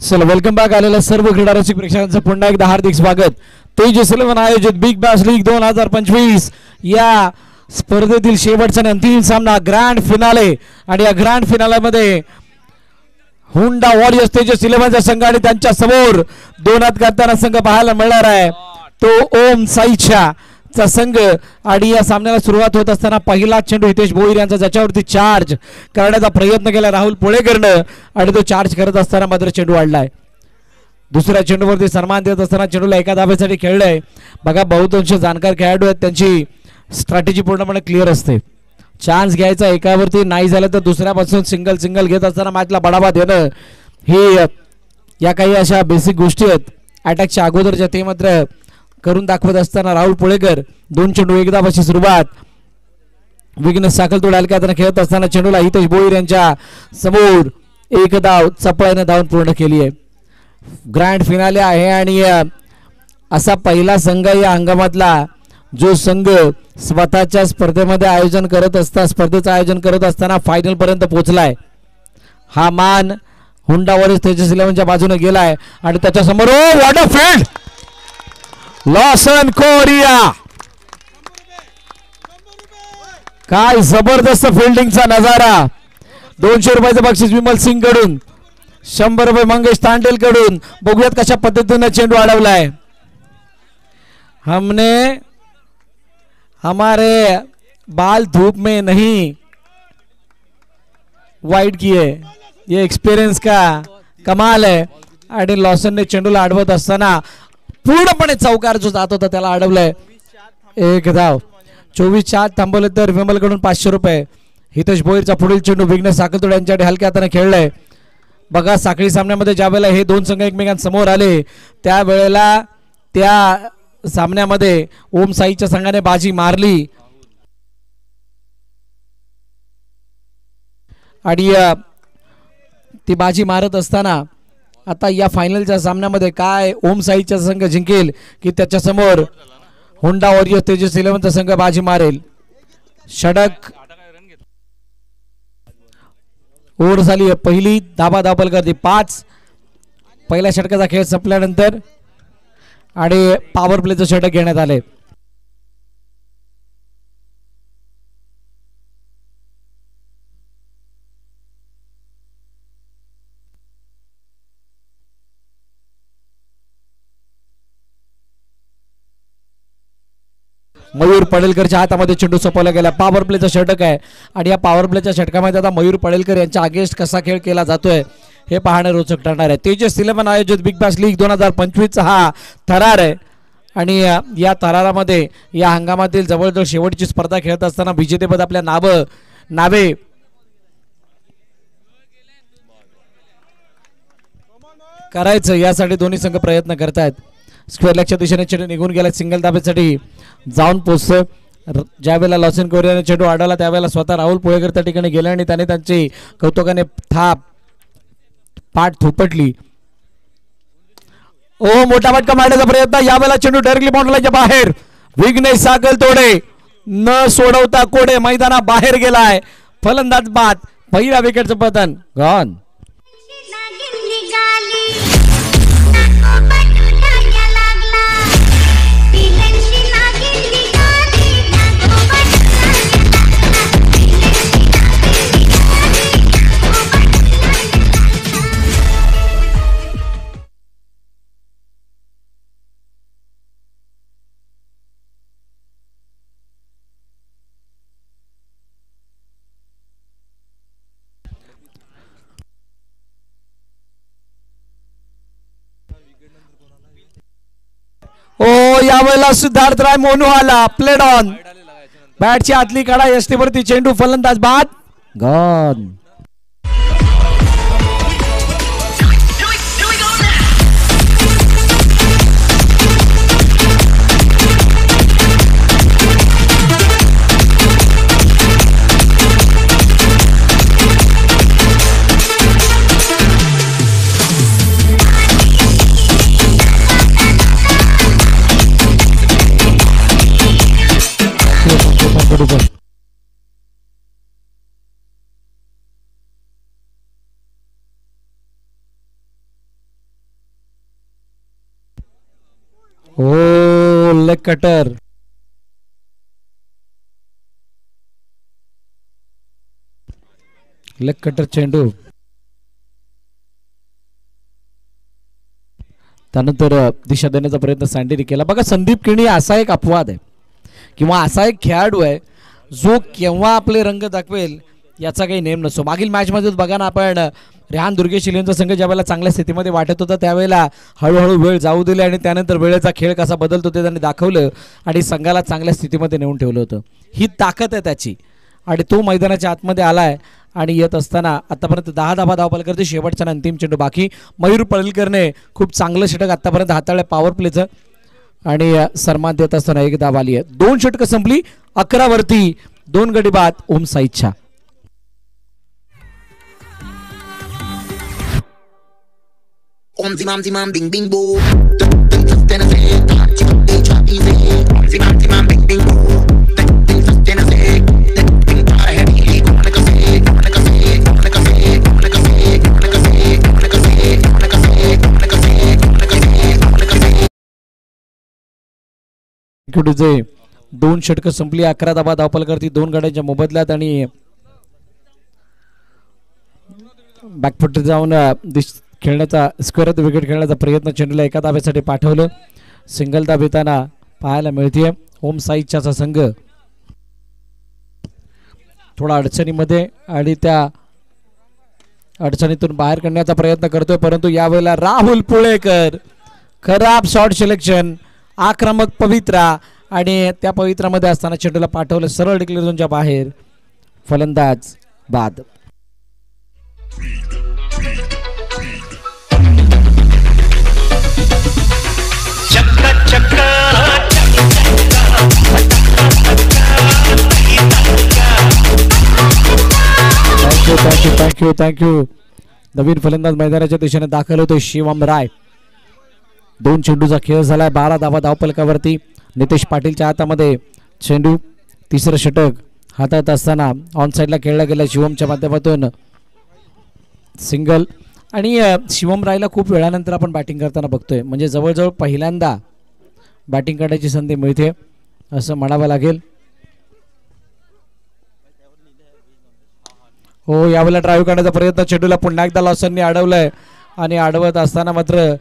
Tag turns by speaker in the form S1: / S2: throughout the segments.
S1: चला welcome back आलेल्या सर्व क्रीडा रसिक प्रेक्षकांचं पुन्हा एकदा हार्दिक स्वागत. तेजस 11 आयोजित बिग बॅश लीग 2025 या स्पर्धेतील शेवटचा अंतिम सामना ग्रँड फिनाले. आणि या ग्रँड फिनालेमध्ये हुंडा वॉरियर्स तेजस 11चा संघ आणि त्यांच्या समोर दोन हात करताना संघ पाहायला मिळणार आहे तो ओम साईच्या चा संघ. आणि या सामन्याला सुरुवात होत असताना पहिला चेंडू हितेश भोईर यांचा ज्याच्यावरती चार्ज करण्याचा प्रयत्न केला राहुल पुळेकरनं आणि तो चार्ज करत असताना मात्र चेंडू वाढलाय. दुसऱ्या चेंडूवरती सन्मान देत असताना चेंडूला एका धाब्यासाठी खेळलंय. बघा बहुतांश जाणकार खेळाडू आहेत, त्यांची स्ट्रॅटेजी पूर्णपणे क्लिअर असते. चान्स घ्यायचा एकावरती, नाही झालं तर दुसऱ्यापासून सिंगल घेत असताना मॅचला बढावा देणं ही या काही अशा बेसिक गोष्टी आहेत अटॅकच्या अगोदरच्या. ते मात्र करून दाखवत असताना राहुल पुळेकर दोन चेंडू एक धावाची सुरुवात. विघ्नेश साखलतोड हलक्यात खेळत असताना चेंडूला हितेश भोईर यांच्या समोर एक धाव चपळाईने धावून पूर्ण केली आहे. ग्रँड फिनाले आहे आणि असा पहिला संघ या हंगामातला जो संघ स्वतःच्या स्पर्धेचं आयोजन करत असताना फायनल पर्यंत पोहोचलाय. हा मान हुंडा वॉरियर्स तेजस 11च्या बाजूने गेलाय आणि त्याच्या समोर what a field Lawson Korea. काय जबरदस्त फिल्डिंगचा नजारा. 200 रुपयाचं बक्षीस विमल सिंग कडून, 100 रुपये मंगेश तांडेल कडून. बघूयात कशा पद्धतीने चेंडू अडवलाय. हमने हमारे बाल धूप में नहीं वाइट किए, ये एक्सपीरियंस का कमाल है. आणि लॉसनने चेंडूला अडवत असताना पूर्णपणे चौकार जो जात होता त्याला अडवलंय. एक धाव. 24 थांबवले तर विमल कडून 500 रुपये. हितेश भोईरचा पुढील चेंडू विघ्नेश साखलतोड यांच्याकडे हलक्या हाताने खेळलाय. बघा साखळी सामन्यामध्ये ज्या वेळेला हे दोन संघ एकमेकांसमोर आले त्यावेळेला त्या सामन्यामध्ये ओम साईच्या संघाने बाजी मारली आणि ती बाजी मारत असताना आता या फायनलच्या सामन्यामध्ये काय ओम साईचा संघ जिंकेल की त्याच्या समोर हुंडा वॉरियर्स तेजस 11चा संघ बाजी मारेल. षटक ओव्हर झाली पहिली. धाबा धावपल करते 5. पहिल्या षटकाचा खेळ संपल्यानंतर आणि पॉवर प्लेचं षटक घेण्यात आले. मयूर पडेलकरच्या हातामध्ये चेंडू सोपवला गेला. पॉवर प्लेचा षटक आहे आणि या पॉवर प्लेच्या षटकामध्ये आता मयूर पडेलकर यांच्या अगेन्स्ट कसा खेळ केला जातोय हे पाहणं रोचक ठरणार आहे. तेजस 11 आयोजित बिग बॅश लीग 2025चा हा थरार आहे आणि या थरारामध्ये या हंगामातील जवळजवळ शेवटची स्पर्धा खेळत असताना विजेतेपद आपल्या नावे करायचं यासाठी दोन्ही संघ प्रयत्न करतायत. स्क्वेअर लेगच्या दिशेने चेंडू निघून गेला. सिंगल धाब्यासाठी जाऊन पोहोचतोय. ज्या वेळेला लॉसन कोरियाने चेंडू अडवला त्यावेळेला स्वतः राहुल पुळेकर त्या ठिकाणी गेले आणि त्याने त्यांची कौतुकाने पाठ थोपटली. ओ मोठा फटका मारण्याचा प्रयत्न. यावेळेला चेंडू डायरेक्टली बाउंड्रीच्या बाहेर. विघ्नेश साखलतोडे न सोडवता कोडे मैदाना बाहेर गेलाय. फलंदाज बाद. पहिला विकेटचं पतन गॉन. ओ यावेळेला सिद्धार्थ राय मोनू आला. Played on. बॅटची आतली कडा यष्टीवरती चेंडू. फलंदाज बाद. गॉन. कटर. लेग कटर चेंडू. त्यानंतर दिशा देण्याचा प्रयत्न सँडीने केला. बघा संदीप केणी असा एक अपवाद आहे किंवा असा एक खेळाडू आहे जो केव्हा आपले रंग दाखवेल याचा काही नेम नसतो. मागील मॅचमध्ये बघा ना आपण रेहान दुर्गेशी यांचा संघ ज्यावेळेला चांगल्या स्थितीमध्ये वाटत होता त्यावेळेला हळूहळू वेळ जाऊ दिली आणि त्यानंतर वेळेचा खेळ कसा बदलतो ते त्यांनी दाखवलं आणि संघाला चांगल्या स्थितीमध्ये नेऊन ठेवलं होतं. ही ताकद आहे त्याची आणि तो मैदानाच्या आतमध्ये आलाय आणि येत असताना आतापर्यंत 10 धावा धावपाल करते. शेवटचा अंतिम चेंडू बाकी. मयूर पळीलकरने खूप चांगलं षटक आतापर्यंत हाताळलं पॉवर प्लेचं आणि सन्मान देत असताना 1 धाव आली आहे. 2 षटकं संपली. 11 वरती 2 गडी बाद ओम साईच्या.
S2: Om zimam zimam ding ding bo. Ding sustain se. Chati chati se. Om zimam zimam ding ding bo. Ding sustain se. Ding par hai dili kon ka se. Kon ka se. Kon ka se. Kon ka se. Kon ka se. Kon ka se. Kon ka se. Kon ka se. Kon ka se. Kon ka se.
S1: कुठे 2 षटकं संपली. 11 धावा धावपाल करती 2 गड्यांच्या मोबदल्यात आणि back foot जाऊन खेळण्याचा square wicket खेळण्याचा प्रयत्न. चेंडूला एका धाब्यासाठी पाठवलं. सिंगल धाव येताना पाहायला मिळते. ओम साईच्या संघ थोडा अडचणीमध्ये आणि त्या अडचणीतून बाहेर काढण्याचा प्रयत्न करतोय परंतु यावेळेला राहुल पुळेकर खराब शॉट सिलेक्शन. आक्रमक पवित्रा आणि त्या पवित्रामध्ये असताना चेंडूला पाठवलं सरळ डिक्लेअर झोनच्या बाहेर. फलंदाज बाद. थँक्यू. नवीन फलंदाज मैदानाच्या दिशेने दाखल होतोय शिवम राय. 2 चेंडूचा खेळ झालाय. 12 धावा धावपलकावरती. नितेश पाटीलच्या हातामध्ये चेंडू. 3रं षटक हातात असताना ऑन साईडला खेळला गेला शिवमच्या माध्यमातून सिंगल. आणि शिवम रायला खूप वेळानंतर आपण बॅटिंग करताना बघतोय म्हणजे जवळजवळ पहिल्यांदा बॅटिंग करण्याची संधी मिळते असं म्हणावं लागेल. हो यावेळेला ड्राईव्ह करण्याचा प्रयत्न. चेंडूला पुन्हा एकदा लॉसननी अडवलंय आणि अडवत असताना मात्र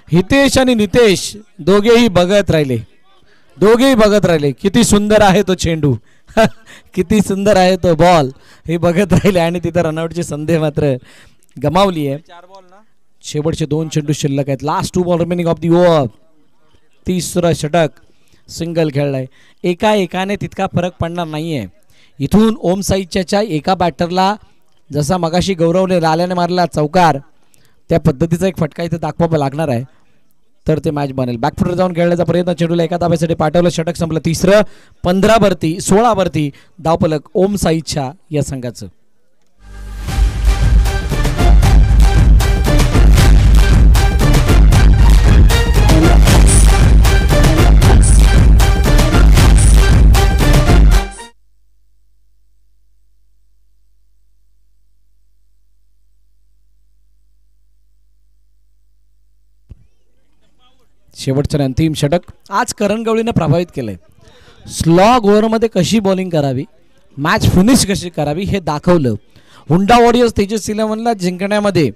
S1: हितेश आणि नितेश दोघेही बघत राहिले. किती सुंदर आहे तो चेंडू. किती सुंदर आहे तो बॉल हे बघत राहिले आणि तिथं रनआउटची संधी मात्र गमावली आहे. शेवटचे 2 चेंडू शिल्लक आहेत. Last 2 ball remaining of the over. 3रं षटक सिंगल खेळलाय. एकाने तितका फरक पडणार नाहीये. इथून ओम साईच्या एका बॅटरला जसा मगाशी गौरवने लाल्याने मारला चौकार त्या पद्धतीचा एक फटका इथे दाखवावा लागणार आहे तर ते मॅच बनेल. बॅकफुटर जाऊन खेळण्याचा प्रयत्न. चेंडूला एका धाब्यासाठी पाठवलं. षटक संपलं. 3रं. 15 वरती 16 वरती धावपलक ओम साईच्या या संघाचं. शेवटचं अंतिम षटक. आज करण गवळीने प्रभावित केलंय. स्लॉग ओव्हरमध्ये कशी बॉलिंग करावी, मॅच फिनिश कशी करावी हे दाखवलं. हुंडा वॉरियर्स तेजस 11ला जिंकण्यामध्ये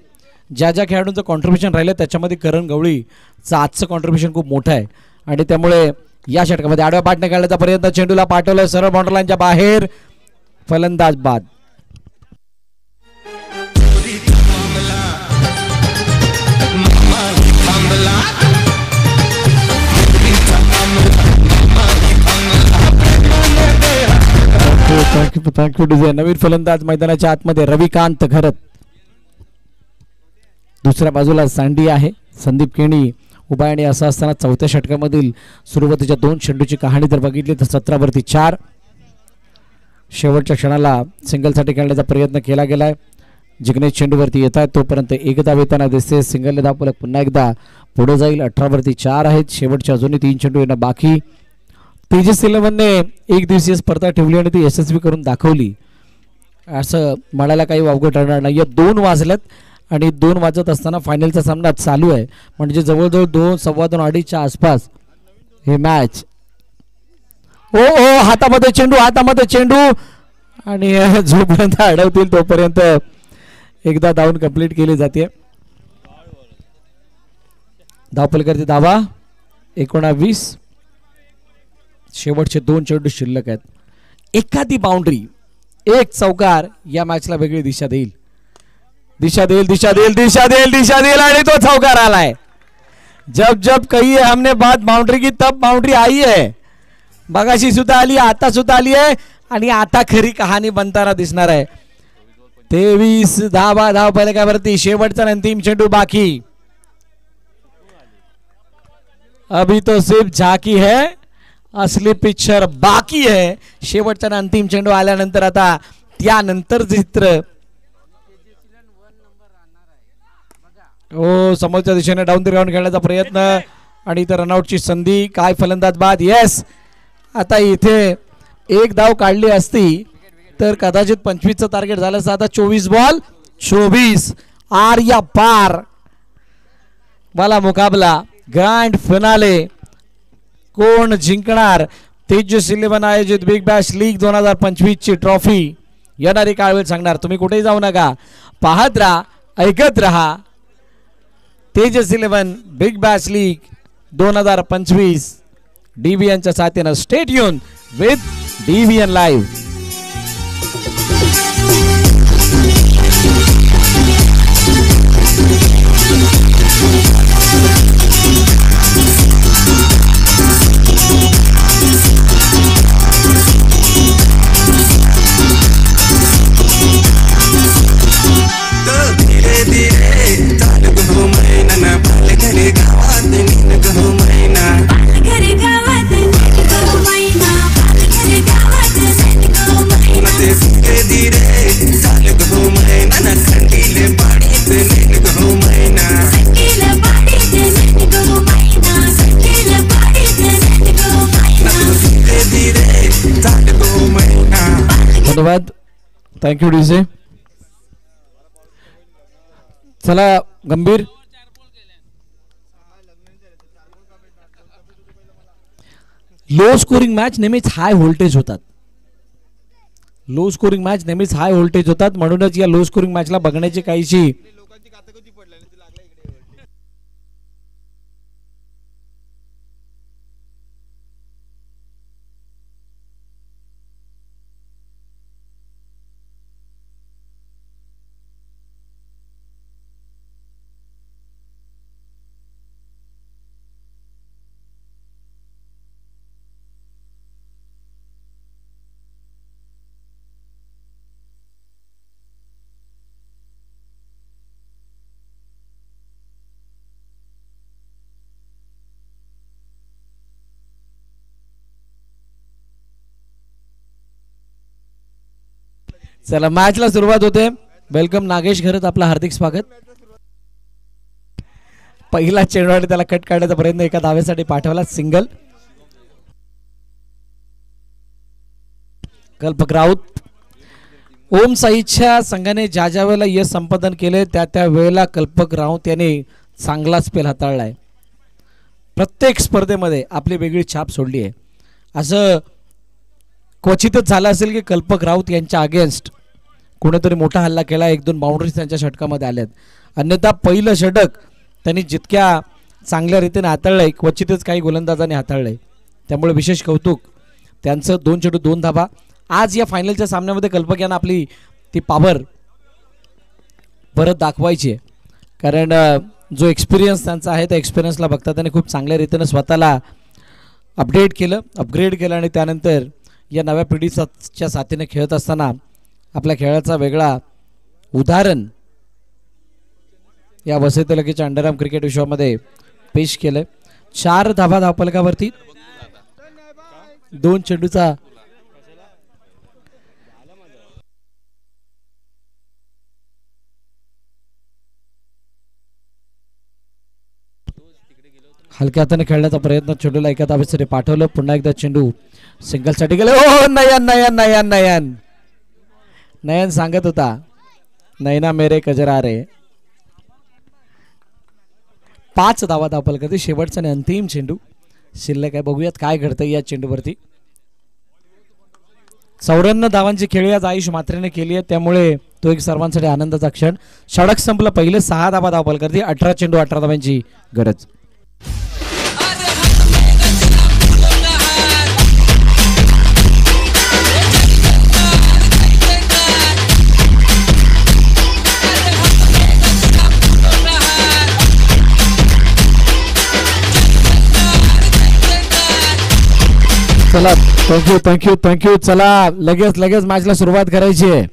S1: ज्या ज्या खेळाडूंचं कॉन्ट्रीब्युशन राहिलं त्याच्यामध्ये करण गवळीचं आजचं कॉन्ट्रीब्युशन खूप मोठं आहे आणि त्यामुळे या षटकामध्ये आडव्या पाठने खेळण्याचा प्रयत्न. चेंडूला पाठवलं सरळ बाउंड्री लाईनच्या बाहेर. फलंदाज बाद. Thank you design. नवीन फलंदाज मैदानाच्या आतमध्ये रविकांत घरत. दुसऱ्या बाजूला सँडी आहे. संदीप केणी उभा आणि असं असताना 4थ्या षटकामधील सुरुवातीच्या 2 चेंडूची कहाणी जर बघितली तर 17 वरती 4. शेवटच्या क्षणाला सिंगलसाठी खेळण्याचा प्रयत्न केला गेलाय. जिग्नेश चेंडूवरती येत आहेत तोपर्यंत 1 धाव येताना दिसते. सिंगलने धावपलक पुन्हा एकदा पुढे जाईल. 18 वरती 4 आहेत. शेवटच्या अजूनही 3 चेंडू येणं बाकी. तेजस 11ने 1 दिवसीय स्पर्धा ठेवली आणि ती यशस्वी करून दाखवली असं म्हणायला काही अवघड ठरणार नाही. 2 वाजल्यात आणि 2 वाजत असताना फायनलचा सामना चालू आहे म्हणजे जवळजवळ 2 सव्वा 2 अडीचच्या आसपास हे मॅच ओ ओ हातामध्ये चेंडू आणि जोपर्यंत अडवतील तोपर्यंत एकदा धावून कंप्लीट केली जाते. धावपलकरती धावा 19. शेवटचे 2 चेंडू शिल्लक आहेत. एखादी बाउंड्री, एक चौकार या मॅचला वेगळी दिशा देईल आणि तो चौकार आलाय. जब जब कही है हमने बात बाउंड्री की तब बाउंड्री आई है. मगाशी सुद्धा आली, आता सुद्धा आली आहे आणि आता खरी कहाणी बनताना दिसणार आहे. 23 धावा धावपलकावरती. शेवटचा अंतिम चेंडू बाकी. अभी तो सिर्फ झाकी है, असली पिक्चर बाकी है. शेवटचा अंतिम चेंडू आल्यानंतर आता त्यानंतर चित्र ओ समोरच्या दिशेने डाऊन द ग्राउंड खेळण्याचा प्रयत्न आणि इथे रनआउटची संधी. काय फलंदाज बाद. येस, आता इथे एक धाव काढली असती तर कदाचित 25चं टार्गेट झालं असतं. आता 24 बॉल 24 आर या पार वाला मुकाबला. ग्रँड फिनाले कोण जिंकणार? तेजस 11 आयोजित बिग बॅश लीग 2025 ची ट्रॉफी येणारी काळ वेळ सांगणार. तुम्ही कुठेही जाऊ नका, पाहत राहा, ऐकत राहा. तेजस 11 बिग बॅश लीग 2025 डीबीएनच्या साथीनं. Stay tune with DBN live. धन्यवाद. Thank you DJ. चला गंभीर. लो स्कोरिंग मॅच नेहमीच हाय व्होल्टेज होतात. म्हणूनच या लो स्कोरिंग मॅचला बघण्याची काहीशी चला मॅचला सुरुवात होते. वेलकम नागेश घरत, आपलं हार्दिक स्वागत. पहिला चेंडू त्याला कट काढण्याचा प्रयत्न, एका धावेसाठी पाठवला, सिंगल. कल्पक राऊत. ओम साईच्या संघाने ज्या ज्या वेळेला यश संपादन केले त्या वेळेला कल्पक राऊत याने चांगला स्पेल हाताळलाय. प्रत्येक स्पर्धेमध्ये आपली वेगळी छाप सोडली आहे. असं क्वचितच झालं असेल की कल्पक राऊत यांच्या अगेन्स्ट कोणीतरी मोठा हल्ला केला, 1-2 बाउंड्रीज त्यांच्या षटकामध्ये आल्यात. अन्यथा पहिलं षटक त्यांनी जितक्या चांगल्या रीतीने हाताळलंय क्वचितच काही गोलंदाजांनी हाताळलंय. त्यामुळे विशेष कौतुक त्यांचं. 2 चेंडू 2 धाबा. आज या फायनलच्या सामन्यामध्ये कल्पक यांना आपली ती पॉवर परत दाखवायची आहे. कारण जो एक्सपिरियन्स त्यांचा आहे त्या एक्सपिरियन्सला बघता त्यांनी खूप चांगल्या रीतीने स्वतःला अपडेट केलं, अपग्रेड केलं आणि त्यानंतर या नव्या पिढीच्या साथीने खेळत असताना आपल्या खेळाचा वेगळा उदाहरण या वसईतलकीच्या अंडरआर्म क्रिकेट विश्वामध्ये पेश केलंय. 4 धाबा धावपलकावरती. 2 चेंडूचा हलक्या हाताने खेळण्याचा प्रयत्न. चेंडूला एका धावेसाठी पाठवलं. पुन्हा एकदा चेंडू सिंगल साठी गेले. ओ नयन सांगत होता, नयना मेरे कजरा रे. 5 धावा धावपलकावरती. शेवटचा आणि अंतिम चेंडू शिल्लक आहे. बघूयात काय घडतं या चेंडूवरती. 94 धावांची खेळी आज आयुष मात्रेने केली आहे, त्यामुळे तो एक सर्वांसाठी आनंदाचा क्षण. षटक संपलं, पहिले 6 धावा धावपल करते. 18 चेंडू 18 धावांची गरज. चला थँक्यू. चला लगेच मॅचला सुरुवात करायची आहे.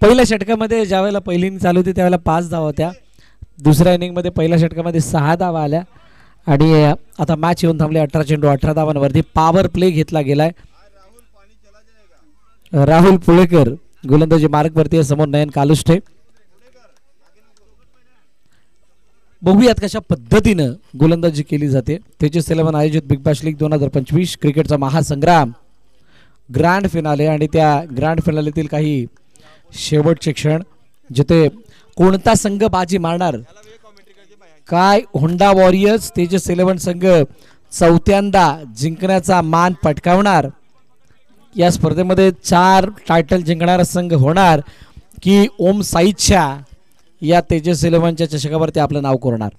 S1: पहिल्या षटकामध्ये ज्या वेळेला पहिली इनिंग चालू होती त्यावेळेला 5 धावा होत्या. दुसऱ्या इनिंगमध्ये पहिल्या षटकामध्ये 6 धावा आल्या आणि आता मॅच येऊन थांबले 18 चेंडू 18 धावांवरती. पॉवर प्ले घेतला गेलाय. राहुल पुळेकर गोलंदाजी मार्गवरती, समोर नयन कालुष्टे. बघूयात कशा पद्धतीनं गोलंदाजी केली जाते. तेजस 11 आयोजित बिग बॅश लीग 2025 क्रिकेटचा महासंग्राम ग्रँड फिनाले आणि त्या ग्रँड फिनालेतील काही शेवटचे क्षण जिथे कोणता संघ बाजी मारणार, काय होंडा वॉरियर्स तेजस 11 संघ चौथ्यांदा जिंकण्याचा मान पटकावणार, या स्पर्धेमध्ये 4 टायटल जिंकणारा संघ होणार की ओम साईच्या या तेजस 11च्या चषकावरती आपलं नाव कोरणार.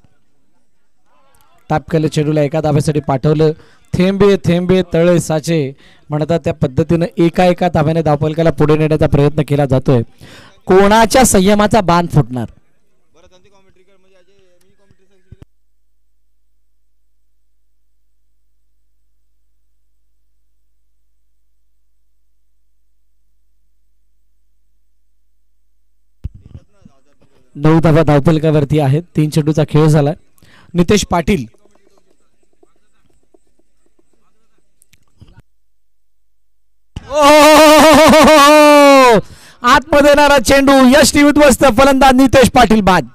S1: टापकेले चेंडूला एका धाब्यासाठी पाठवलं. थेंबे थेंबे तळे साचे म्हणतात त्या पद्धतीनं एका धाब्याने धावफलकाला पुढे नेण्याचा प्रयत्न केला जातोय. कोणाच्या संयमाचा बाण फुटणार. नऊ धावा धावफलकावरती आहेत. 3 चेंडूचा खेळ झाला. नितेश पाटील आतमध्ये येणारा चेंडू यष्टी उद्ध्वस्त. फलंदाज नितेश पाटील बाद.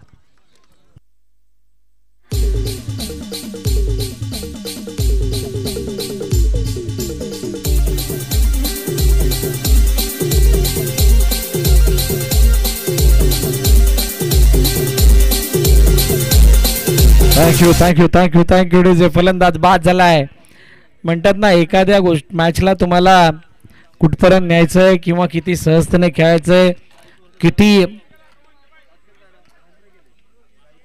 S1: थँक्यू. जे फलंदाज बाद झालाय. म्हणतात ना एखाद्या मॅचला तुम्हाला कुठपर्यंत न्यायचंय किंवा किती सहजतेने खेळायचंय, किती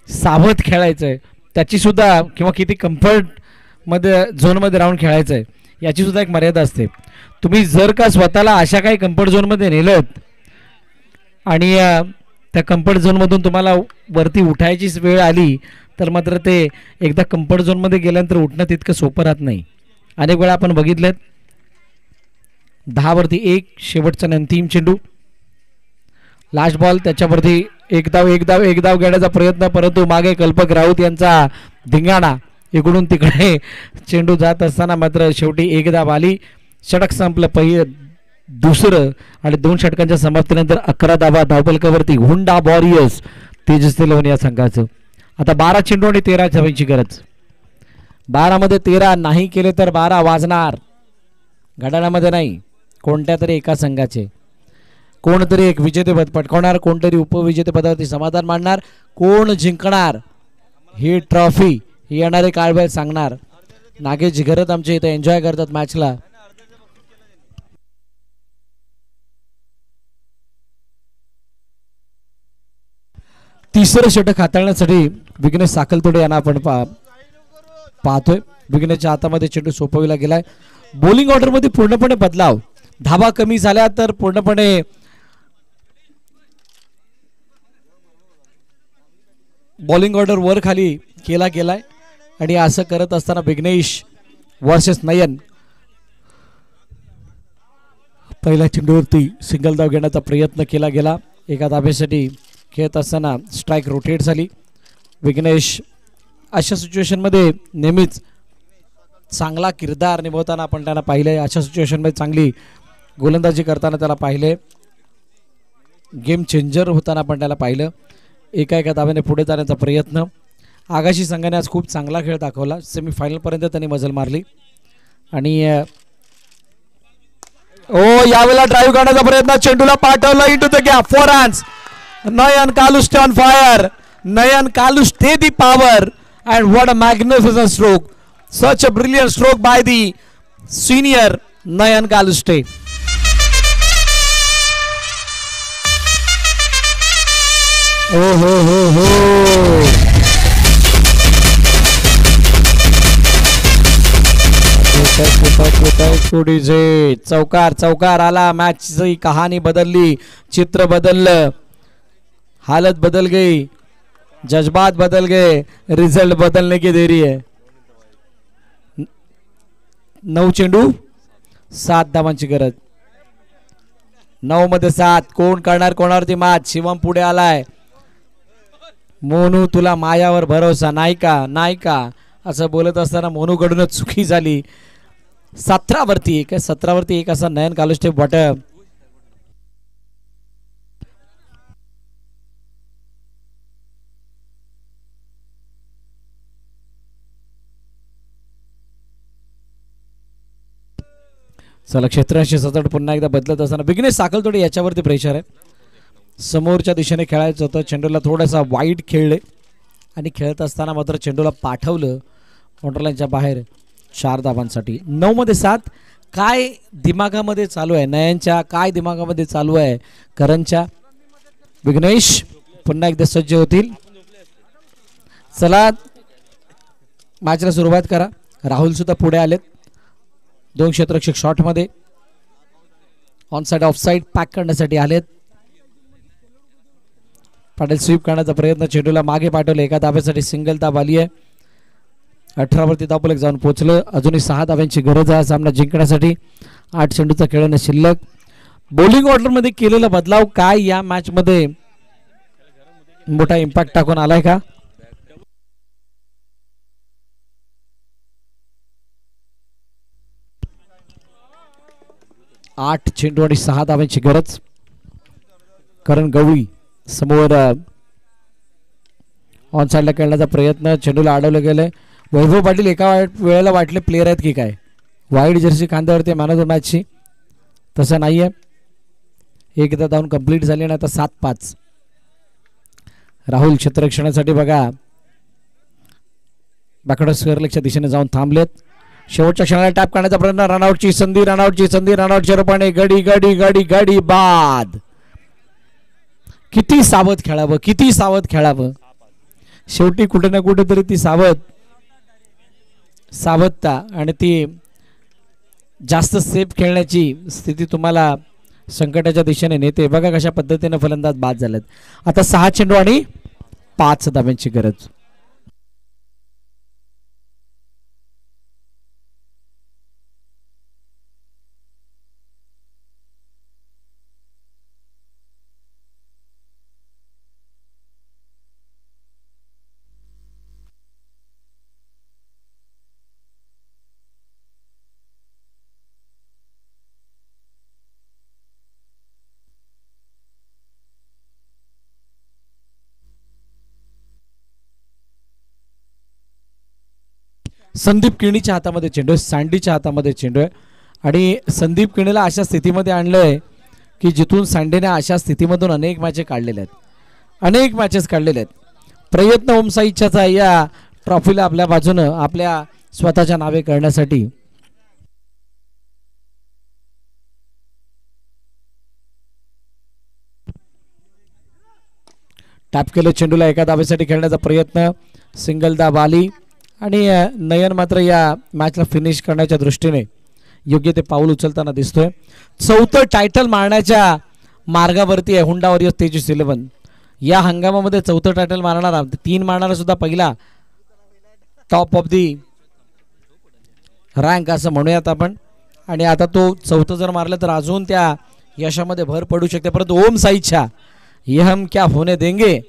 S1: सावध खेळायचंय त्याची सुद्धा, किंवा किती कम्फर्ट मध्ये झोनमध्ये राहून खेळायचंय याची सुद्धा एक मर्यादा असते. तुम्ही जर का स्वतःला अशा काही कम्फर्ट झोनमध्ये नेलं आणि त्या कम्फर्ट झोनमधून तुम्हाला वरती उठायचीच वेळ आली तर मात्र ते एकदा कम्फर्ट झोनमध्ये गेल्यानंतर उठणं तितकं सोपं राहत नाही. अनेक वेळा आपण बघितलं 10 वरती 1 शेवटचा अंतिम चेंडू, लास्ट बॉल, त्याच्यावरती एक धाव घेण्याचा प्रयत्न, परंतु मागे कल्पक राऊत यांचा धिंगाणा, इकडून तिकडे चेंडू जात असताना मात्र शेवटी 1 धाव आली. षटक संपलं दुसरं आणि 2 षटकांच्या समाप्तीनंतर 11 धावा धावफलकावरती. हुंडा वॉरियर्स तेजस 11 या संघाचं. आता 12 चेंडू आणि 13 धावांची गरज. 12 मध्ये 13 नाही केले तर 12 वाजणार. घड्याळामध्ये नाही, कोणत्या तरी एका संघाचे कोणतरी एक विजेतेपद पटकावणार, कोणतरी उपविजेतेपदावरती समाधान मानणार. कोण जिंकणार ही ट्रॉफी येणारे काळवेळ सांगणार. नागेश घरत आमच्या इथे एन्जॉय करतात मॅचला. तिसरं षटक हाताळण्यासाठी विघ्नेश साखलतोडे यांना आपण पाहतोय. विघ्नेशच्या हातामध्ये चेंडू सोपविला गेलाय. बॉलिंग ऑर्डर मध्ये पूर्णपणे बदलाव. धावा कमी झाल्या तर पूर्णपणे बॉलिंग ऑर्डर वर खाली केला गेलाय आणि असं करत असताना विघ्नेश वर्सेस नयन. पहिल्या चेंडूवरती सिंगल धाव घेण्याचा प्रयत्न केला गेला. एका धाब्यासाठी खेळत असताना स्ट्राईक रोटेट झाली. विघ्नेश अशा सिच्युएशन मध्ये नेहमीच चांगला किरदार निभवताना आपण त्यांना पाहिलंय. अशा सिच्युएशन मध्ये चांगली गोलंदाजी करताना त्याला पाहिले. गेम चेंजर होताना आपण त्याला पाहिलं. एका धाब्याने पुढे जाण्याचा प्रयत्न. आगाशी संघाने आज खूप चांगला खेळ दाखवला. सेमीफायनल पर्यंत त्यांनी मजल मारली आणि ओ यावेळेला ड्राईव्ह करण्याचा प्रयत्न, चेंडूला पाठवलं into the gap, 4 runs. Nayan Kaluste on fire. Nayan Kaluste the power, and what a magnificent stroke! Such a brilliant stroke by the senior Nayan Kaluste. Oh ho ho ho! चौकार चौकार आला, मॅचची कहाणी बदलली, चित्र बदललं, हालत बदल गई, जज्बात बदल गए, रिजल्ट बदलने की देरी है. 9 चेंडू 7 धावांची गरज. 9 मध्ये 7. कोण करणार कोणावरती मात? शिवम पुढे आलाय. मोनू तुला मायावर भरोसा नाही का, नाही का असं बोलत असताना मोनूकडूनच चुकी झाली. 17 वरती 1, 17 वरती 1 असा नयन कालुष्टे बॉटम. चला, क्षेत्रांशी सतत पुन्हा एकदा बदलत असताना विघ्नेश साखलतोडे याच्यावरती प्रेशर आहे. समोरच्या दिशेने खेळायचं होतं, चेंडूला थोडासा वाईट खेळले आणि खेळत असताना मात्र चेंडूला पाठवलं काउंटरलाईनच्या बाहेर 4 धावांसाठी. 9 मध्ये 7. काय दिमागामध्ये चालू आहे नयनच्या, काय दिमागामध्ये चालू आहे करणच्या? विघ्नेश पुन्हा एकदा सज्ज होतील. चला, मॅचला सुरुवात करा. राहुल सुद्धा पुढे आलेत. 2 क्षेत्ररक्षक शॉट मध्ये on side of side pack करण्यासाठी आलेत. पाटील स्वीप करण्याचा प्रयत्न, चेंडूला मागे पाठवले, एका धाब्यासाठी सिंगल धाब आली आहे. 18 वरती धावफलक जाऊन पोहोचलं. अजूनही 6 धाब्यांची गरज आहे सामना जिंकण्यासाठी. 8 चेंडूचा खेळणं शिल्लक. बॉलिंग ऑर्डर मध्ये केलेला बदलाव काय या मॅच मध्ये मोठा इम्पॅक्ट टाकून आलाय का? 8 चेंडू आणि 6 धावांची गरज. करण गवळी समोर ऑन साइडला खेळण्याचा प्रयत्न, चेंडूला अडवलं गेलंय. वैभव पाटील एका वेळेला वाटले प्लेयर आहेत की काय, वाईट जर्सी खांद्यावरती मॅन ऑफ द मॅचची. तसं नाहीये. एकदा धावून कंप्लीट झाली आणि आता 7-5. राहुल क्षेत्ररक्षणासाठी बघा बॅकवर्ड स्क्वेअरलेगच्या दिशेने जाऊन थांबलेत. शेवटच्या क्षणाला टॅप करण्याचा प्रयत्न, रनआउटची संधी, रनआउटची संधी, रनआउटच्या रूपाने गडी गडी गडी गडी बाद. किती सावध खेळावं, किती सावध खेळावं. शेवटी कुठे ना कुठेतरी ती सावधता आणि ती जास्त सेफ खेळण्याची स्थिती तुम्हाला संकटाच्या दिशेने नेते. बघा कशा पद्धतीने फलंदाज बाद झालेत. आता 6 चेंडू आणि 5 धाब्यांची गरज. संदीप किणीच्या हातामध्ये चेंडू आहे, सँडीच्या हातामध्ये चेंडू आहे. आणि संदीप किणीला अशा स्थितीमध्ये आणलंय की जिथून सँडीने अशा स्थितीमधून अनेक मॅचेस काढलेल्या आहेत. प्रयत्न ओमसा इच्छाचा या ट्रॉफीला आपल्या बाजूनं आपल्या स्वतःच्या नावे करण्यासाठी. टॅप केलं चेंडूला, एका धाब्यासाठी खेळण्याचा प्रयत्न, सिंगल धाब आली. आणि नयन मात्र या मॅचला फिनिश करण्याच्या दृष्टीने योग्य ते पाऊल उचलताना दिसतोय. 4थं टायटल मारण्याच्या मार्गावरती आहे हुंडा वॉरियर्स तेजस 11. या हंगामामध्ये 4थं टायटल मारणारा, 3 मारणारा सुद्धा पहिला टॉप ऑफ दी रँक असं म्हणूयात आपण. आणि आता तो 4थं जर मारलं तर अजून त्या यशामध्ये भर पडू शकते. परंतु ओम साईच्या ये हम क्या होने देंगे,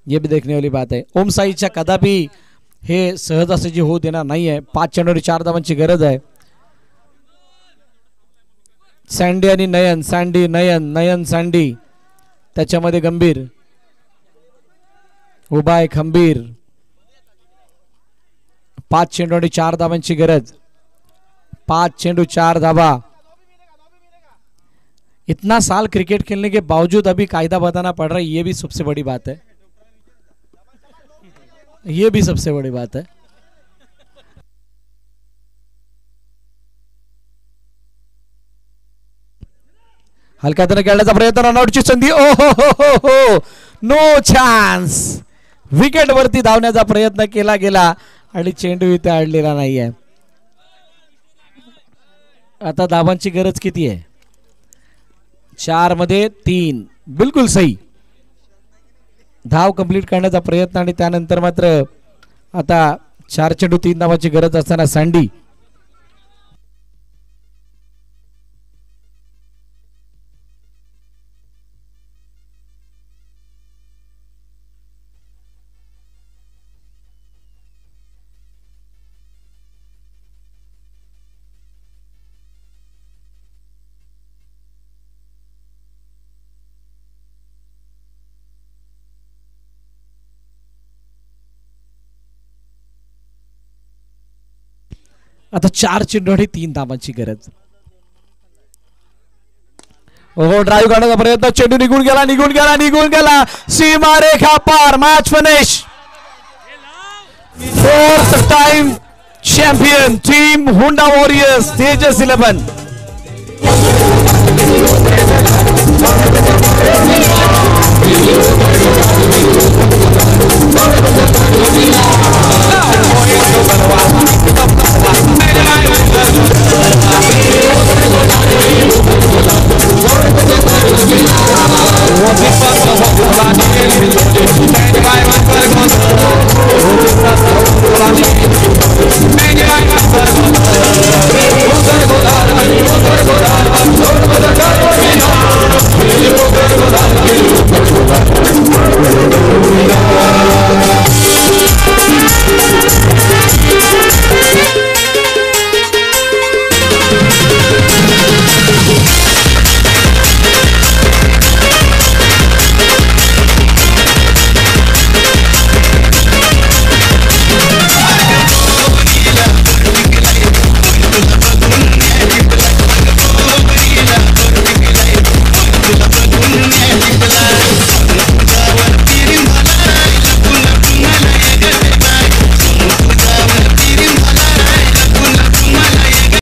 S1: ये भी देखने वाली बात है. ओम साईच्या कदापि हे सहजासहजी होऊ देणार नाहीये. 5 चेंडू आणि 4 धावांची गरज आहे. सँडी आणि नयन, सँडी नयन, नयन सँडी, त्याच्यामध्ये गंभीर उभा आहे खंबीर. 5 चेंडू आणि 4 धावांची गरज. 5 चेंडू 4 धावा। इतना साल क्रिकेट खेलने के बावजूद अभी कायदा बताना पड़ रहा है, ये भी सबसे बड़ी बात है, ये भी सबसे बड़ी बात है। हलक्या हाताने खेळण्याचा प्रयत्न, रनआउटची संधी, ओ हो, नो चान्स। विकेट वरती धावण्याचा प्रयत्न केला गेला आणि चेंडू इथे अडलेला नाहीये। आता धावांची गरज किती आहे? 4 मध्ये 3, बिलकुल सही। धाव कंप्लीट करण्याचा प्रयत्न आणि त्यानंतर मात्र आता 4 चेंडू 3 धावांची गरज असताना सँडी आता 4 चेंडू आणि 3 धावांची गरज। ओव्हर ड्राइव्ह करण्याचा प्रयत्न, चेंडू निघून गेला, सीमारेखा पार। Match finish. 4th time champion team हुंडा वॉरियर्स तेजस 11।